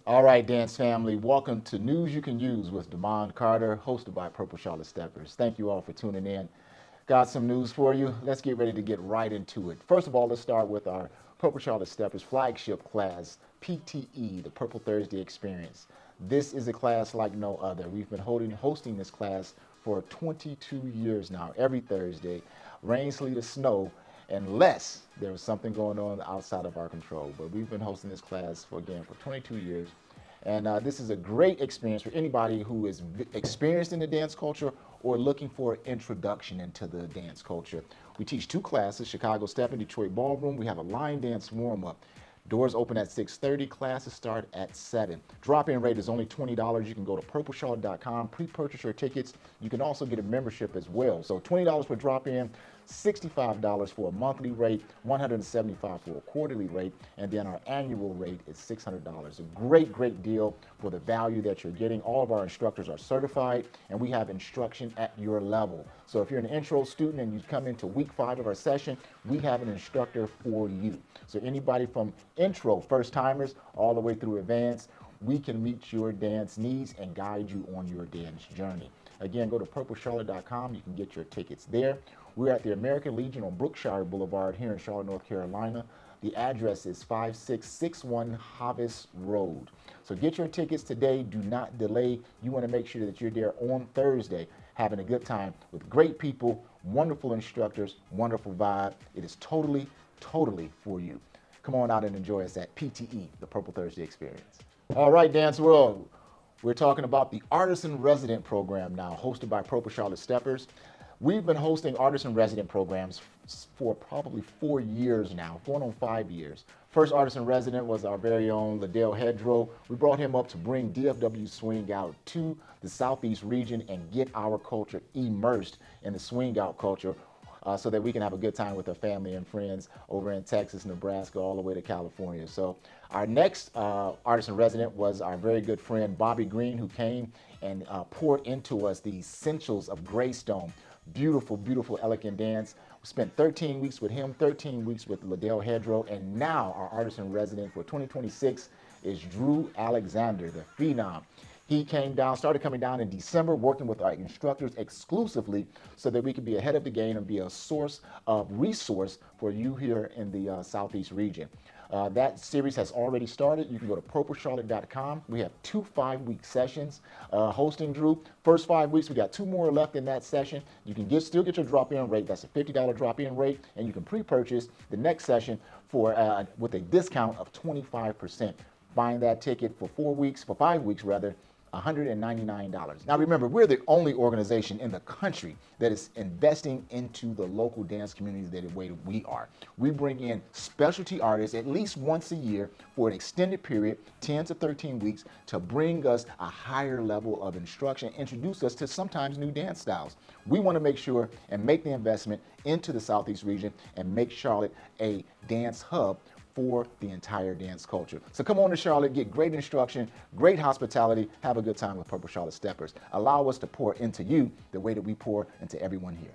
All right, dance family, welcome to News You Can Use with DeMond Carter, hosted by Purple Charlotte Steppers. Thank you all for tuning in. Got some news for you. Let's get ready to get right into it. First of all, let's start with our Purple Charlotte Steppers flagship class, PTE, the Purple Thursday Experience. This is a class like no other. We've been hosting this class for 22 years now, every Thursday, rain, sleet, or snow, unless there was something going on outside of our control. But we've been hosting this class for 22 years. And this is a great experience for anybody who is experienced in the dance culture or looking for an introduction into the dance culture. We teach two classes, Chicago Step and Detroit Ballroom. We have a line dance warm-up. Doors open at 6:30, classes start at 7. Drop-in rate is only $20. You can go to purplecharlotte.com, pre-purchase your tickets. You can also get a membership as well. So $20 for drop-in, $65 for a monthly rate, $175 for a quarterly rate, and then our annual rate is $600. A great deal for the value that you're getting. All of our instructors are certified, and we have instruction at your level. So if you're an intro student and you come into week 5 of our session, we have an instructor for you. So anybody from intro, first timers, all the way through advanced, we can meet your dance needs and guide you on your dance journey. Again, go to purplecharlotte.com. You can get your tickets there. We're at the American Legion on Brookshire Boulevard here in Charlotte, North Carolina. The address is 5661 Havis Road. So get your tickets today. Do not delay. You want to make sure that you're there on Thursday having a good time with great people, wonderful instructors, wonderful vibe. It is totally for you. Come on out and enjoy us at PTE, the Purple Thursday Experience. All right, Dance World. We're talking about the Artist in Resident program now, hosted by Purple Charlotte Steppers. We've been hosting Artist in Resident programs for probably 4 years now, going on 5 years. First Artist in Resident was our very own Liddell Hedro. We brought him up to bring DFW swing out to the Southeast region and get our culture immersed in the swing out culture so that we can have a good time with our family and friends over in Texas, Nebraska, all the way to California. So our next Artist in Resident was our very good friend Bobby Green, who came and poured into us the essentials of Greystone. Beautiful, elegant dance. We spent 13 weeks with him, 13 weeks with Liddell Hedro, and now our Artist in Resident for 2026 is Drew Alexander, the phenom. He started coming down in December, working with our instructors exclusively so that we could be ahead of the game and be a source of resource for you here in the Southeast region. That series has already started. You can go to purplecharlotte.com. We have 2 5-week sessions hosting Drew. First 5 weeks, we got 2 more left in that session. You can still get your drop-in rate. That's a $50 drop-in rate, and you can pre-purchase the next session with a discount of 25%. Buying that ticket for 5 weeks rather, $199. Now remember, we're the only organization in the country that is investing into the local dance community the way that we are. We bring in specialty artists at least once a year for an extended period, 10 to 13 weeks, to bring us a higher level of instruction, introduce us to sometimes new dance styles. We want to make sure and make the investment into the Southeast region and make Charlotte a dance hub for the entire dance culture. So come on to Charlotte, get great instruction, great hospitality, have a good time with Purple Charlotte Steppers. Allow us to pour into you the way that we pour into everyone here.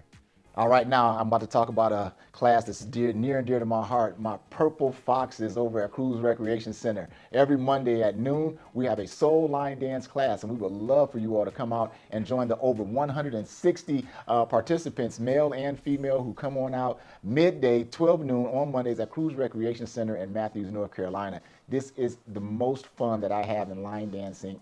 All right, now I'm about to talk about a class that's near and dear to my heart, my Purple Foxes over at Cruz Recreation Center. Every Monday at noon, we have a soul line dance class, and we would love for you all to come out and join the over 160 participants, male and female, who come on out midday, 12 noon on Mondays at Cruz Recreation Center in Matthews, North Carolina. This is the most fun that I have in line dancing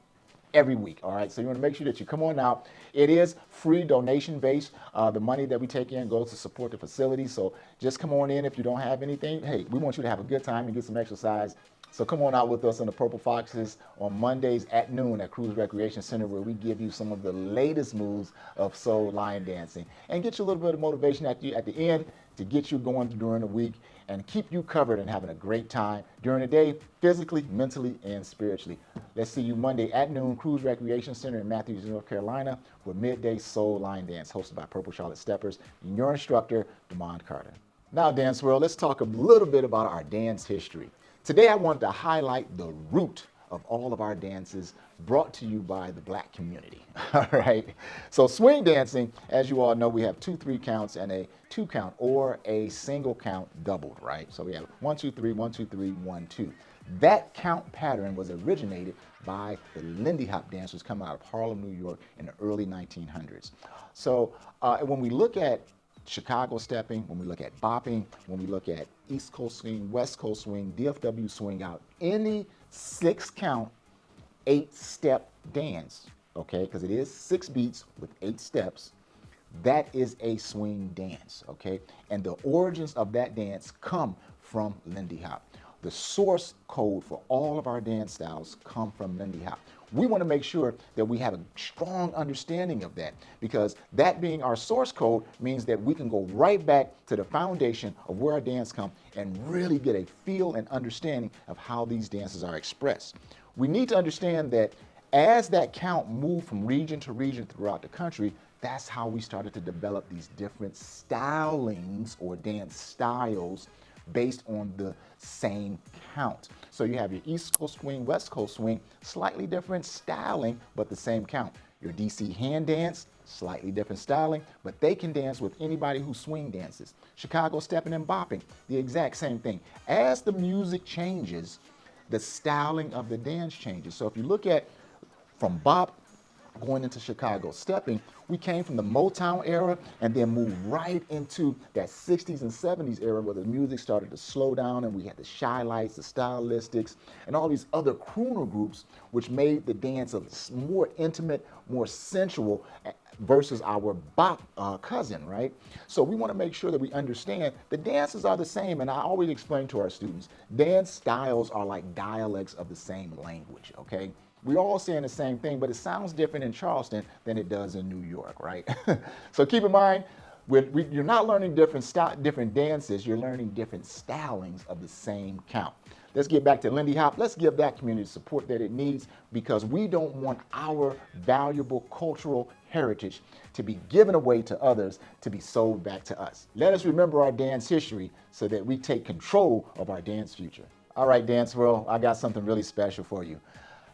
every week. All right, so you want to make sure that you come on out. It is free, donation based. The money that we take in goes to support the facility, so just come on in. If you don't have anything, hey, we want you to have a good time and get some exercise. So come on out with us on the Purple Foxes on Mondays at noon at Cruz Recreation Center, where we give you some of the latest moves of soul line dancing and get you a little bit of motivation at the end to get you going during the week and keep you covered and having a great time during the day, physically, mentally, and spiritually. Let's see you Monday at noon, Cruz Recreation Center in Matthews, North Carolina, for midday soul line dance hosted by Purple Charlotte Steppers and your instructor, DeMond Carter. Now, Dance World, let's talk a little bit about our dance history. Today, I wanted to highlight the root of all of our dances brought to you by the Black community. All right. So swing dancing, as you all know, we have 2-3 counts and a 2 count or a single count doubled, right? So we have 1 2 3 1 2 3 1 2. That count pattern was originated by the Lindy Hop dancers coming out of Harlem, New York in the early 1900s. So when we look at Chicago stepping, when we look at bopping, when we look at East Coast swing, West Coast swing, DFW swing out, any 6 count, 8-step dance, okay, because it is 6 beats with 8 steps, that is a swing dance, okay? And the origins of that dance come from Lindy Hop. The source code for all of our dance styles come from Lindy Hop. We want to make sure that we have a strong understanding of that, because that being our source code means that we can go right back to the foundation of where our dance comes and really get a feel and understanding of how these dances are expressed. We need to understand that as that count moved from region to region throughout the country, that's how we started to develop these different stylings or dance styles based on the same count. So you have your East Coast swing, West Coast swing, slightly different styling, but the same count. Your DC hand dance, slightly different styling, but they can dance with anybody who swing dances. Chicago stepping and bopping, the exact same thing. As the music changes, the styling of the dance changes. So if you look at from bop going into Chicago stepping, we came from the Motown era and then moved right into that 60s and 70s era where the music started to slow down and we had the Shy Lights, the Stylistics, and all these other crooner groups, which made the dance a more intimate, more sensual versus our bop cousin, right? So we want to make sure that we understand the dances are the same, and I always explain to our students, dance styles are like dialects of the same language, okay? We're all saying the same thing, but it sounds different in Charleston than it does in New York, right? So keep in mind, you're not learning different dances, you're learning different stylings of the same count. Let's get back to Lindy Hop. Let's give that community support that it needs, because we don't want our valuable cultural heritage to be given away to others to be sold back to us. Let us remember our dance history so that we take control of our dance future. All right, Dance World, I got something really special for you.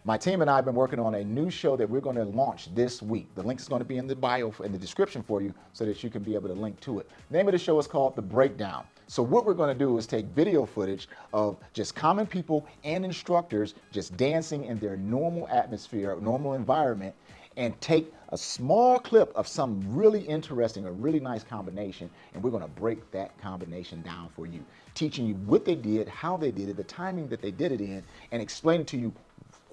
My team and I have been working on a new show that we're going to launch this week. The link is going to be in the bio, in the description for you, so that you can be able to link to it. The name of the show is called The Breakdown. So what we're going to do is take video footage of just common people and instructors just dancing in their normal atmosphere, normal environment, and take a small clip of some really interesting, a really nice combination, and we're going to break that combination down for you, teaching you what they did, how they did it, the timing that they did it in, and explain it to you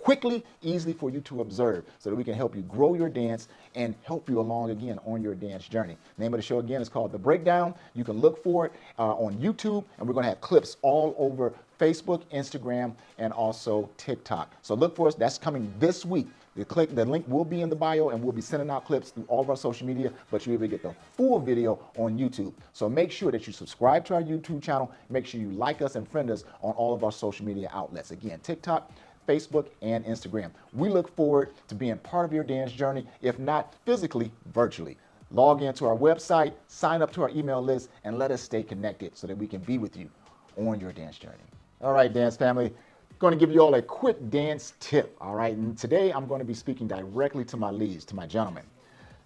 quickly, easily for you to observe, so that we can help you grow your dance and help you along again on your dance journey. The name of the show again is called The Breakdown. You can look for it on YouTube, and we're going to have clips all over Facebook, Instagram, and also TikTok. So look for us. That's coming this week. The link will be in the bio, and we'll be sending out clips through all of our social media, but you'll be able to get the full video on YouTube. So make sure that you subscribe to our YouTube channel. Make sure you like us and friend us on all of our social media outlets. Again, TikTok, Facebook, and Instagram. We look forward to being part of your dance journey, if not physically, virtually. Log into our website, sign up to our email list, and let us stay connected so that we can be with you on your dance journey. All right, dance family, going to give you all a quick dance tip, all right? And today I'm going to be speaking directly to my leads, to my gentlemen.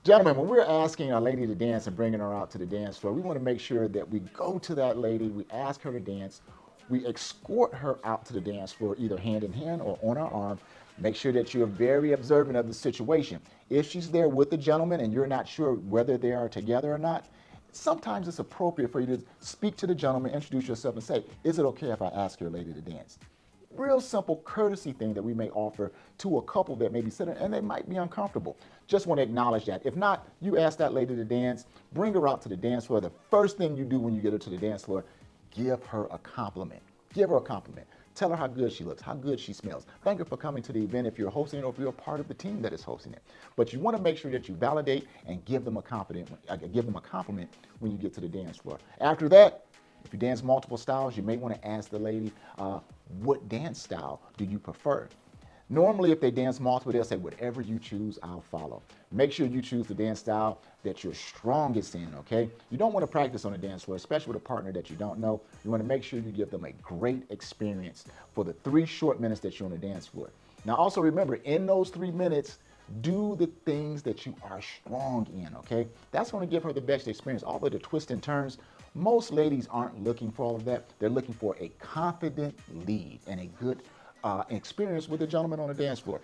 Gentlemen, when we're asking a lady to dance and bringing her out to the dance floor, we want to make sure that we go to that lady, we ask her to dance, we escort her out to the dance floor, either hand in hand or on our arm. Make sure that you're very observant of the situation. If she's there with the gentleman and you're not sure whether they are together or not, sometimes it's appropriate for you to speak to the gentleman, introduce yourself, and say, is it okay if I ask your lady to dance? Real simple courtesy thing that we may offer to a couple that may be sitting and they might be uncomfortable. Just want to acknowledge that. If not, you ask that lady to dance, bring her out to the dance floor. The first thing you do when you get her to the dance floor, give her a compliment. Give her a compliment. Tell her how good she looks, how good she smells. Thank her for coming to the event if you're hosting it or if you're a part of the team that is hosting it. But you want to make sure that you validate and give them a compliment when you get to the dance floor. After that, if you dance multiple styles, you may want to ask the lady, what dance style do you prefer? Normally, if they dance multiple, they'll say, whatever you choose, I'll follow. Make sure you choose the dance style that you're strongest in, okay? You don't want to practice on a dance floor, especially with a partner that you don't know. You want to make sure you give them a great experience for the 3 short minutes that you're on the dance floor. Now, also remember, in those 3 minutes, do the things that you are strong in, okay? That's going to give her the best experience. All of the twists and turns Most ladies aren't looking for all of that. They're looking for a confident lead and a good experience with a gentleman on the dance floor.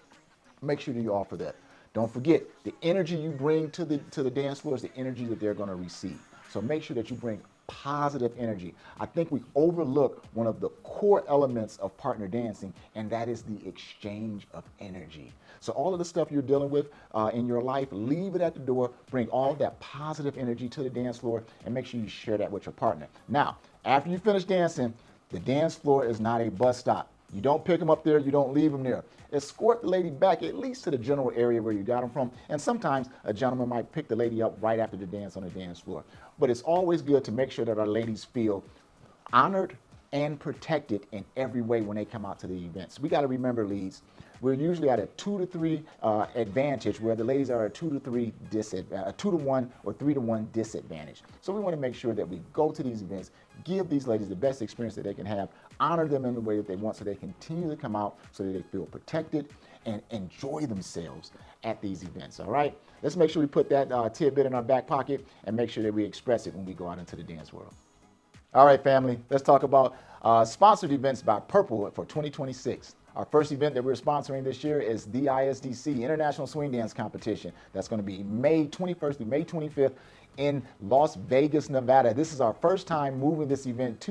Make sure that you offer that. Don't forget, the energy you bring to the dance floor is the energy that they're going to receive. So make sure that you bring positive energy. I think we overlook one of the core elements of partner dancing, and that is the exchange of energy. So all of the stuff you're dealing with in your life, leave it at the door, bring all of that positive energy to the dance floor, and make sure you share that with your partner. Now, after you finish dancing, the dance floor is not a bus stop. You don't pick them up there, you don't leave them there. Escort the lady back at least to the general area where you got them from. And sometimes a gentleman might pick the lady up right after the dance on the dance floor. But it's always good to make sure that our ladies feel honored and protected in every way when they come out to the events. We got to remember, leads, we're usually at a 2 to 3 advantage, where the ladies are a 2 to 3 a 2 to 1 or 3 to 1 disadvantage. So we want to make sure that we go to these events, give these ladies the best experience that they can have, honor them in the way that they want, so they continue to come out, so that they feel protected and enjoy themselves at these events. All right, let's make sure we put that tidbit in our back pocket and make sure that we express it when we go out into the dance world. All right, family, let's talk about sponsored events by Purple for 2026. Our first event that we're sponsoring this year is the ISDC, International Swing Dance Competition. That's going to be May 21st through May 25th in Las Vegas, Nevada. This is our first time moving this event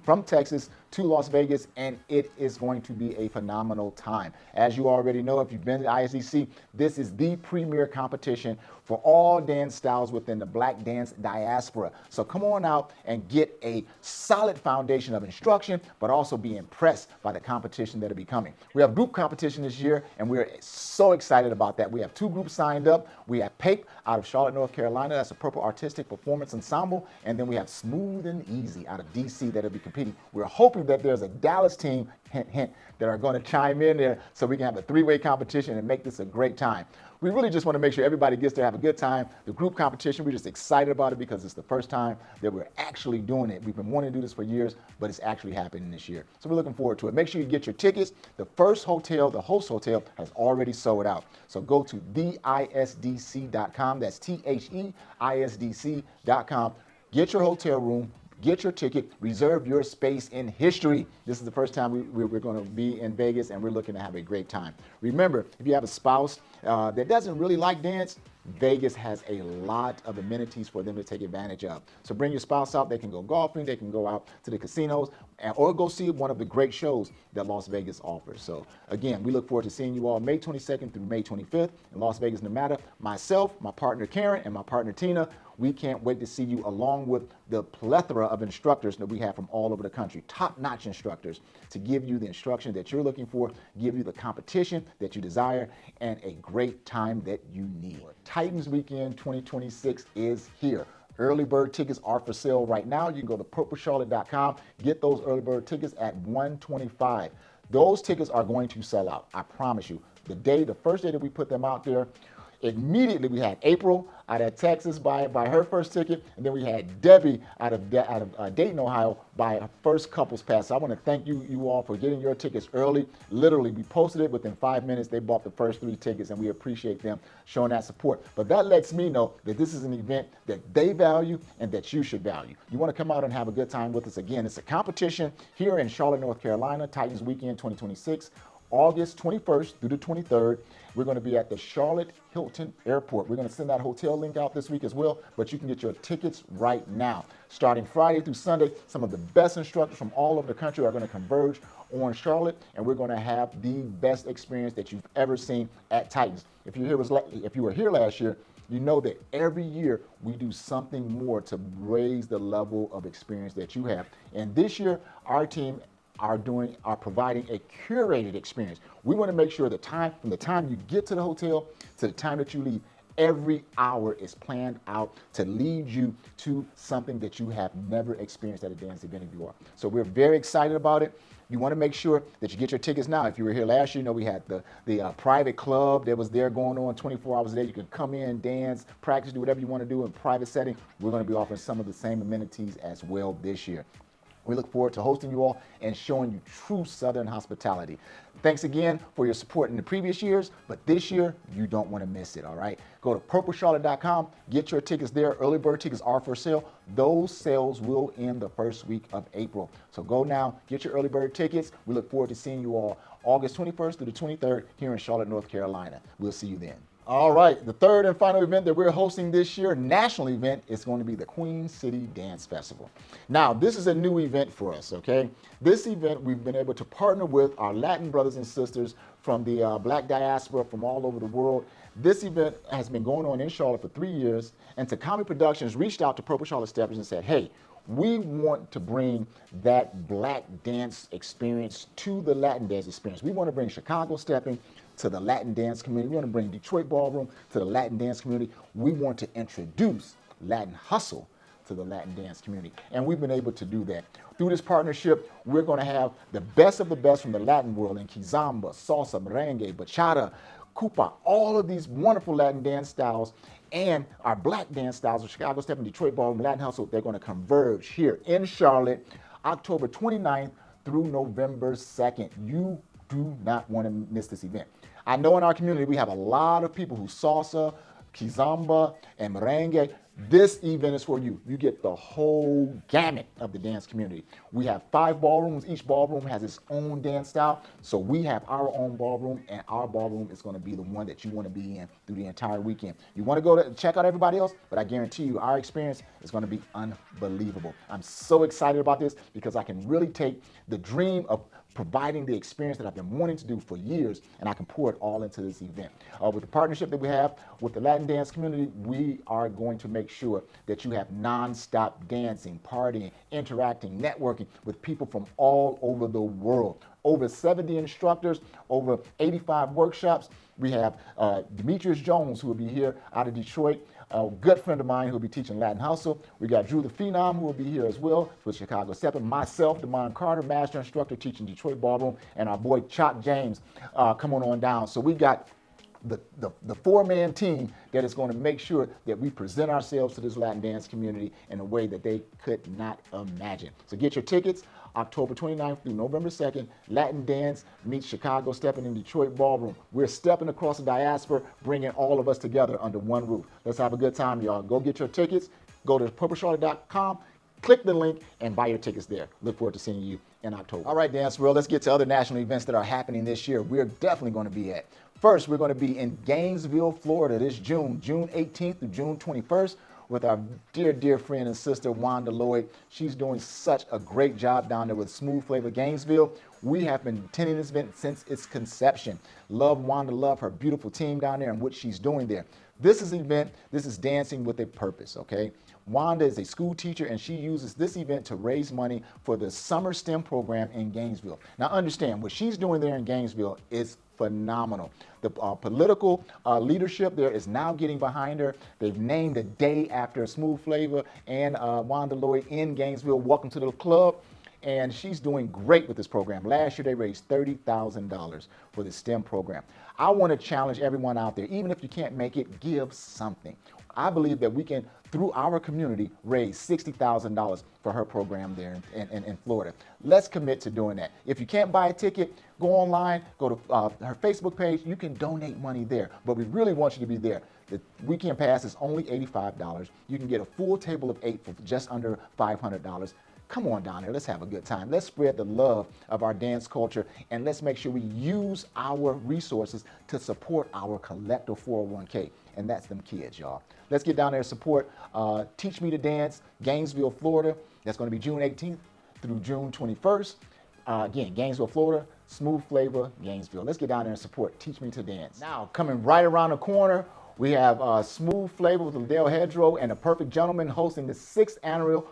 from Texas to Las Vegas, and it is going to be a phenomenal time. As you already know, if you've been to ISDC, this is the premier competition for all dance styles within the black dance diaspora. So come on out and get a solid foundation of instruction, but also be impressed by the competition that'll be coming. We have group competition this year, and we're so excited about that. We have 2 groups signed up. We have PAPE out of Charlotte, North Carolina. That's a Purple Artistic Performance Ensemble. And then we have Smooth and Easy out of DC that'll be competing. We're hoping that there's a Dallas team, hint, hint, that are going to chime in there so we can have a 3-way competition and make this a great time. We really just want to make sure everybody gets to have a good time. The group competition, we're just excited about it because it's the first time that we're actually doing it. We've been wanting to do this for years, but it's actually happening this year. So we're looking forward to it. Make sure you get your tickets. The first hotel, the host hotel, has already sold out. So go to theisdc.com. That's THEISDC.com. Get your hotel room. Get your ticket, reserve your space in history. This is the first time we're going to be in Vegas, and we're looking to have a great time. Remember, if you have a spouse that doesn't really like dance, Vegas has a lot of amenities for them to take advantage of. So bring your spouse out. They can go golfing. They can go out to the casinos or go see one of the great shows that Las Vegas offers. So again, we look forward to seeing you all May 22nd through May 25th in Las Vegas, Nevada. Myself, my partner Karen, and my partner Tina, we can't wait to see you, along with the plethora of instructors that we have from all over the country, top-notch instructors, to give you the instruction that you're looking for, give you the competition that you desire, and a great time that you need. Titans Weekend 2026 is here. Early bird tickets are for sale right now. You can go to purplecharlotte.com, get those early bird tickets at $125. Those tickets are going to sell out, I promise you. The first day that we put them out there, immediately we had April out of Texas buy her first ticket, and then we had Debbie out of Dayton, Ohio, buy her first couples pass. So I want to thank you all for getting your tickets early. Literally, we posted it within 5 minutes. They bought the first 3 tickets, and we appreciate them showing that support. But that lets me know that this is an event that they value and that you should value. You want to come out and have a good time with us. Again, it's a competition here in Charlotte, North Carolina, Titans Weekend 2026. August 21st through the 23rd, we're going to be at the Charlotte Hilton Airport. We're going to send that hotel link out this week as well, but you can get your tickets right now. Starting Friday through Sunday, some of the best instructors from all over the country are going to converge on Charlotte, and we're going to have the best experience that you've ever seen at Titans. If you were here last year, you know that every year we do something more to raise the level of experience that you have. And this year, our team are providing a curated experience. We want to make sure from the time you get to the hotel to the time that you leave, every hour is planned out to lead you to something that you have never experienced at a dance event before. So we're very excited about it. You want to make sure that you get your tickets now. If you were here last year, you know we had the private club that was there going on 24 hours a day. You can come in, dance, practice, do whatever you want to do in private setting. We're going to be offering some of the same amenities as well this year. We look forward to hosting you all and showing you true Southern hospitality. Thanks again for your support in the previous years, but this year, you don't want to miss it, all right? Go to purplecharlotte.com, get your tickets there. Early bird tickets are for sale. Those sales will end the first week of April. So go now, get your early bird tickets. We look forward to seeing you all August 21st through the 23rd here in Charlotte, North Carolina. We'll see you then. All right, the third and final event that we're hosting this year, national event, is going to be the Queen City Dance Festival. Now, this is a new event for us, okay? This event, we've been able to partner with our Latin brothers and sisters from the Black diaspora from all over the world. This event has been going on in Charlotte for 3 years, and Takami Productions reached out to Purple Charlotte Steppers and said, hey, we want to bring that Black dance experience to the Latin dance experience. We want to bring Chicago stepping to the Latin dance community. We want to bring Detroit ballroom to the Latin dance community. We want to introduce Latin hustle to the Latin dance community. And we've been able to do that. Through this partnership, we're going to have the best of the best from the Latin world in kizomba, salsa, merengue, bachata, cupa, all of these wonderful Latin dance styles, and our Black dance styles of Chicago Step and Detroit Ballroom, Latin Hustle. They're going to converge here in Charlotte, October 29th through November 2nd. You do not want to miss this event. I know in our community we have a lot of people who salsa, kizomba, and merengue. This event is for you. You get the whole gamut of the dance community. We have 5 ballrooms. Each ballroom has its own dance style. So we have our own ballroom, and our ballroom is going to be the one that you want to be in through the entire weekend. You want to go to check out everybody else, but I guarantee you our experience is going to be unbelievable. I'm so excited about this because I can really take the dream of providing the experience that I've been wanting to do for years, and I can pour it all into this event. With the partnership that we have with the Latin dance community, we are going to make sure that you have non-stop dancing, partying, interacting, networking with people from all over the world. Over 70 instructors, over 85 workshops. We have Demetrius Jones, who will be here out of Detroit, a good friend of mine who will be teaching Latin Hustle. We got Drew the Phenom, who will be here as well with Chicago Steppin'. Myself, DeMond Carter, master instructor teaching Detroit Ballroom, and our boy Chop James coming on down. So we got the four-man team that is going to make sure that we present ourselves to this Latin dance community in a way that they could not imagine. So get your tickets. October 29th through November 2nd, Latin Dance meets Chicago Steppin' in Detroit Ballroom. We're stepping across the diaspora, bringing all of us together under one roof. Let's have a good time, y'all. Go get your tickets. Go to purplecharlotte.com, click the link, and buy your tickets there. Look forward to seeing you in October. All right, Dance World, let's get to other national events that are happening this year. We're definitely going to be at. First, we're going to be in Gainesville, Florida this June 18th through June 21st. With our dear friend and sister, Wanda Lloyd. She's doing such a great job down there with Smooth Flavor Gainesville. We have been attending this event since its conception. Love Wanda, love her beautiful team down there and what she's doing there. This is an event, this is dancing with a purpose, okay? Wanda is a school teacher, and she uses this event to raise money for the summer STEM program in Gainesville. Now understand, what she's doing there in Gainesville is phenomenal. The political leadership there is now getting behind her. They've named a day after Smooth Flavor and Wanda Lloyd in Gainesville. Welcome to the club. And she's doing great with this program. Last year, they raised $30,000 for the STEM program. I want to challenge everyone out there, even if you can't make it, give something. I believe that we can, through our community, raise $60,000 for her program there in Florida. Let's commit to doing that. If you can't buy a ticket, go online, go to her Facebook page. You can donate money there, but we really want you to be there. The weekend pass is only $85. You can get a full table of 8 for just under $500. Come on down there, let's have a good time. Let's spread the love of our dance culture, and let's make sure we use our resources to support our collective 401k, and that's them kids, y'all. Let's get down there and support Teach Me to Dance, Gainesville, Florida. That's going to be June 18th through June 21st. Again, Gainesville, Florida, Smooth Flavor, Gainesville. Let's get down there and support Teach Me to Dance. Now, coming right around the corner, we have Smooth Flavor with Liddell Hedgerow and The Perfect Gentleman hosting the 6th annual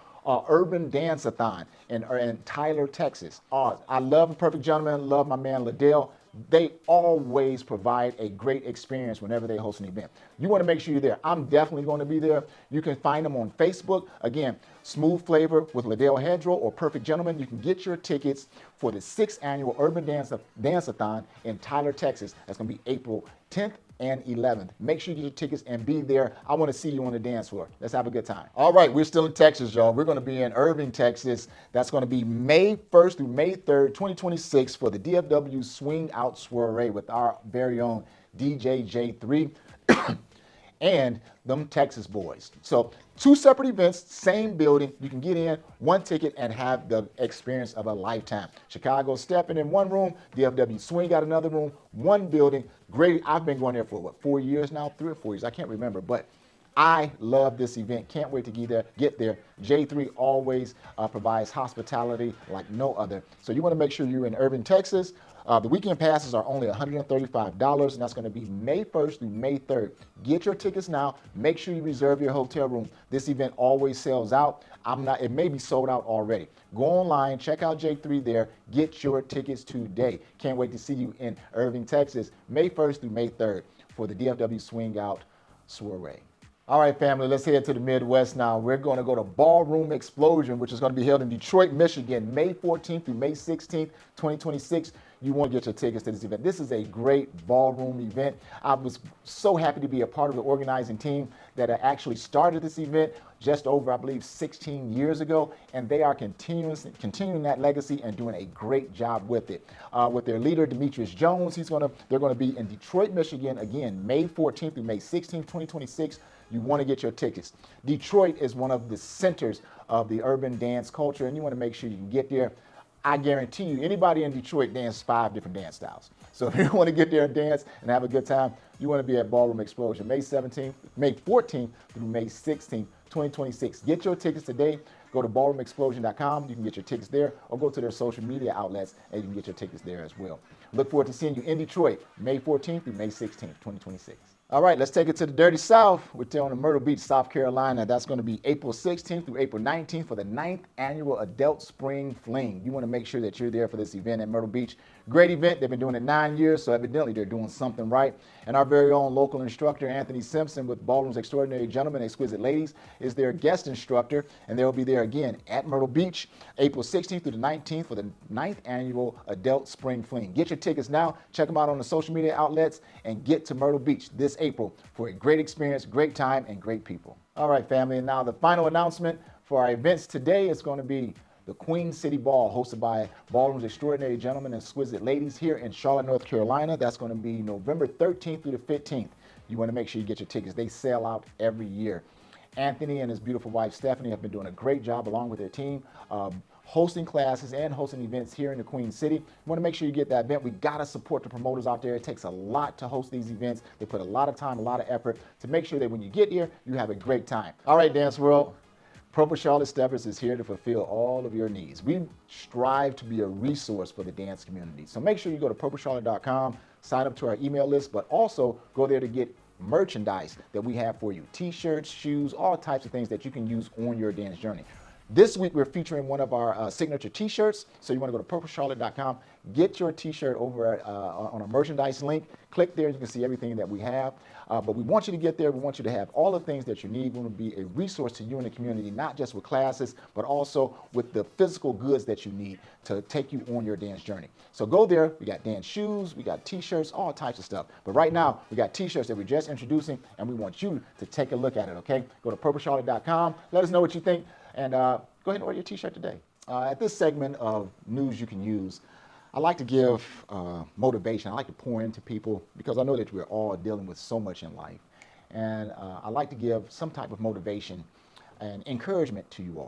Urban Dance-a-thon in Tyler, Texas. I love The Perfect Gentleman, love my man Liddell. They always provide a great experience whenever they host an event. You want to make sure you're there. I'm definitely going to be there. You can find them on Facebook. Again, Smooth Flavor with Liddell Hedgerow or Perfect Gentleman. You can get your tickets for the 6th annual Urban Dance-a-thon in Tyler, Texas. That's going to be April 10th and 11th. Make sure you get your tickets and be there. I want to see you on the dance floor. Let's have a good time. All right, we're still in Texas, y'all. We're going to be in Irving, Texas. That's going to be May 1st through May 3rd, 2026 for the DFW Swing Out Soiree with our very own DJ J3 and them Texas boys. So 2 separate events, same building. You can get in, 1 ticket, and have the experience of a lifetime. Chicago Stepping in 1 room, DFW Swing Out another room, 1 building. Great. I've been going there for 4 years now, 3 or 4 years. I can't remember, but I love this event. Can't wait to get there. J3 always provides hospitality like no other. So you want to make sure you're in Irving, Texas. The weekend passes are only $135, and that's going to be May 1st through May 3rd. Get your tickets now. Make sure you reserve your hotel room. This event always sells out. It may be sold out already. Go online, check out J3 there. Get your tickets today. Can't wait to see you in Irving, Texas, May 1st through May 3rd for the DFW Swing Out Soiree. All right, family, let's head to the Midwest now. We're going to go to Ballroom Explosion, which is going to be held in Detroit, Michigan, May 14th through May 16th, 2026. You want to get your tickets to this event. This is a great ballroom event. I was so happy to be a part of the organizing team that actually started this event just over, I believe, 16 years ago, and they are continuing that legacy and doing a great job with it. With their leader, Demetrius Jones, they're going to be in Detroit, Michigan, again, May 14th through May 16th, 2026. You want to get your tickets. Detroit is one of the centers of the urban dance culture, and you want to make sure you can get there. I guarantee you, anybody in Detroit dances 5 different dance styles. So if you want to get there and dance and have a good time, you want to be at Ballroom Explosion, May 14th through May 16th, 2026. Get your tickets today. Go to ballroomexplosion.com. You can get your tickets there, or go to their social media outlets and you can get your tickets there as well. Look forward to seeing you in Detroit, May 14th through May 16th, 2026. All right, let's take it to the Dirty South. We're down in Myrtle Beach, South Carolina. That's going to be April 16th through April 19th for the 9th Annual Adult Spring Fling. You want to make sure that you're there for this event at Myrtle Beach. Great event. They've been doing it 9 years, so evidently they're doing something right. And our very own local instructor, Anthony Simpson, with Ballroom's Extraordinary Gentlemen, Exquisite Ladies, is their guest instructor, and they'll be there again at Myrtle Beach, April 16th through the 19th for the 9th Annual Adult Spring Fling. Get your tickets now. Check them out on the social media outlets and get to Myrtle Beach this April for a great experience, great time, and great people. All right, family, and now the final announcement for our events today is going to be the Queen City Ball, hosted by Ballroom's Extraordinary Gentlemen and Exquisite Ladies here in Charlotte, North Carolina. That's going to be November 13th through the 15th. You want to make sure you get your tickets. They sell out every year. Anthony and his beautiful wife, Stephanie, have been doing a great job along with their team, hosting classes and hosting events here in the Queen City. You want to make sure you get that event. We got to support the promoters out there. It takes a lot to host these events. They put a lot of time, a lot of effort to make sure that when you get here, you have a great time. All right, Dance World. Purple Charlotte Steppers is here to fulfill all of your needs. We strive to be a resource for the dance community. So make sure you go to purplecharlotte.com, sign up to our email list, but also go there to get merchandise that we have for you. T-shirts, shoes, all types of things that you can use on your dance journey. This week, we're featuring one of our signature T-shirts. So you want to go to purplecharlotte.com, get your T-shirt over on a merchandise link. Click there, you can see everything that we have. But we want you to get there. We want you to have all the things that you need. We want to be a resource to you in the community, not just with classes, but also with the physical goods that you need to take you on your dance journey. So go there. We got dance shoes, we got T-shirts, all types of stuff. But right now, we got T-shirts that we're just introducing, and we want you to take a look at it, okay? Go to purplecharlotte.com. Let us know what you think. And go ahead and order your T-shirt today. At this segment of News You Can Use, I like to give motivation. I like to pour into people because I know that we're all dealing with so much in life. And I like to give some type of motivation and encouragement to you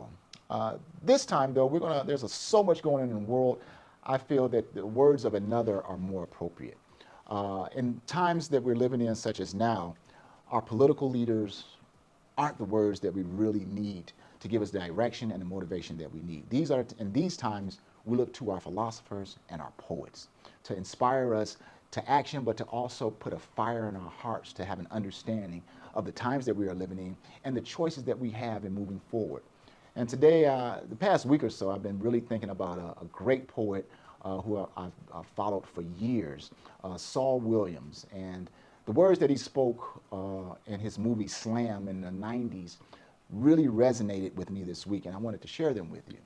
all. This time, though, there's so much going on in the world. I feel that the words of another are more appropriate. In times that we're living in, such as now, our political leaders aren't the words that we really need to give us the direction and the motivation that we need. In these times, we look to our philosophers and our poets to inspire us to action, but to also put a fire in our hearts to have an understanding of the times that we are living in and the choices that we have in moving forward. And today, the past week or so, I've been really thinking about a great poet who I've followed for years, Saul Williams. And the words that he spoke in his movie Slam in the 90s really resonated with me this week, and I wanted to share them with you.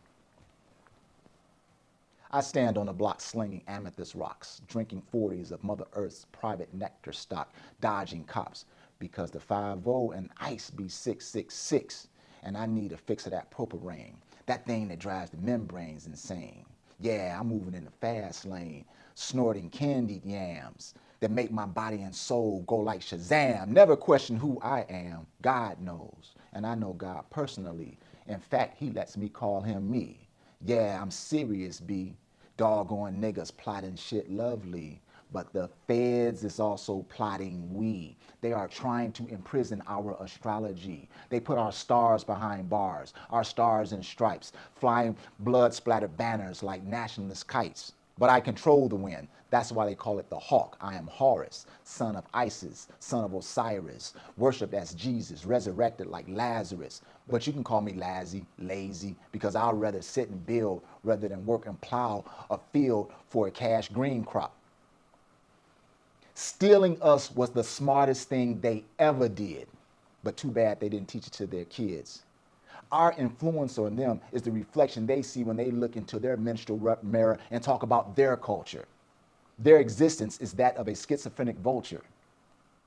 I stand on the block slinging amethyst rocks, drinking 40s of Mother Earth's private nectar stock, dodging cops, because the 5-0 and ice be 666, and I need a fix of that propylene, that thing that drives the membranes insane. Yeah, I'm moving in the fast lane, snorting candied yams that make my body and soul go like Shazam. Never question who I am. God knows, and I know God personally. In fact, he lets me call him me. Yeah, I'm serious, B. Doggone niggas plotting shit lovely. But the feds is also plotting we. They are trying to imprison our astrology. They put our stars behind bars, our stars in stripes, flying blood-splattered banners like nationalist kites. But I control the wind. That's why they call it the hawk. I am Horus, son of Isis, son of Osiris, worshipped as Jesus, resurrected like Lazarus. But you can call me lazy, because I'd rather sit and build rather than work and plow a field for a cash green crop. Stealing us was the smartest thing they ever did, but too bad they didn't teach it to their kids. Our influence on them is the reflection they see when they look into their menstrual mirror and talk about their culture. Their existence is that of a schizophrenic vulture.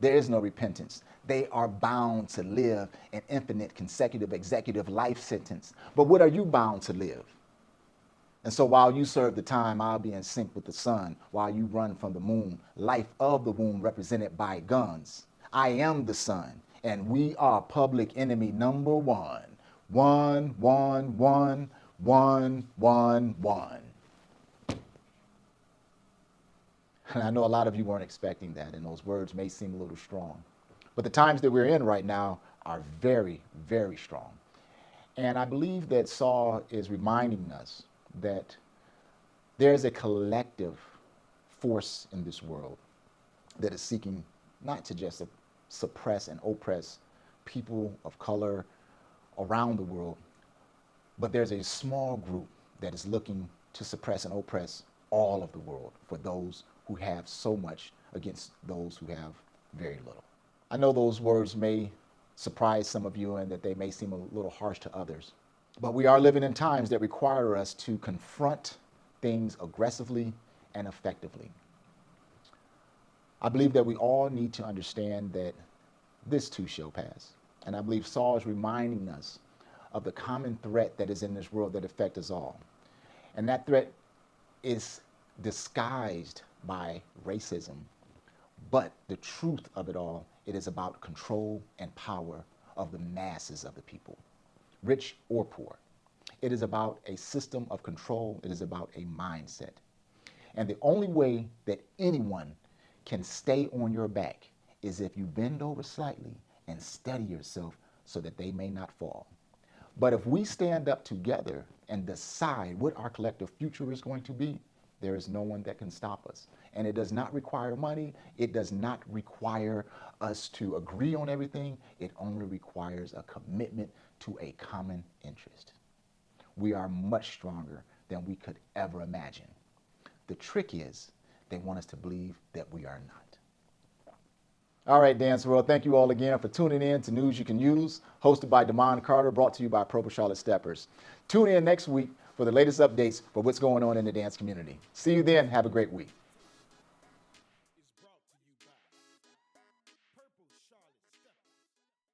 There is no repentance. They are bound to live an infinite consecutive executive life sentence. But what are you bound to live? And so while you serve the time, I'll be in sync with the sun. While you run from the moon, life of the womb represented by guns. I am the sun, and we are public enemy number one. 1, 1, 1, 1, 1, 1. And I know a lot of you weren't expecting that, and those words may seem a little strong. But the times that we're in right now are very, very strong. And I believe that Saul is reminding us that there's a collective force in this world that is seeking not to just suppress and oppress people of color around the world, but there's a small group that is looking to suppress and oppress all of the world for those who have so much against those who have very little. I know those words may surprise some of you and that they may seem a little harsh to others, but we are living in times that require us to confront things aggressively and effectively. I believe that we all need to understand that this too shall pass. And I believe Saul is reminding us of the common threat that is in this world that affects us all. And that threat is disguised by racism. But the truth of it all, it is about control and power of the masses of the people, rich or poor. It is about a system of control. It is about a mindset. And the only way that anyone can stay on your back is if you bend over slightly and steady yourself so that they may not fall. But if we stand up together and decide what our collective future is going to be, there is no one that can stop us. And it does not require money. It does not require us to agree on everything. It only requires a commitment to a common interest. We are much stronger than we could ever imagine. The trick is they want us to believe that we are not. All right, Dance World, thank you all again for tuning in to News You Can Use, hosted by DeMond Carter, brought to you by Purple Charlotte Steppers. Tune in next week for the latest updates for what's going on in the dance community. See you then. Have a great week.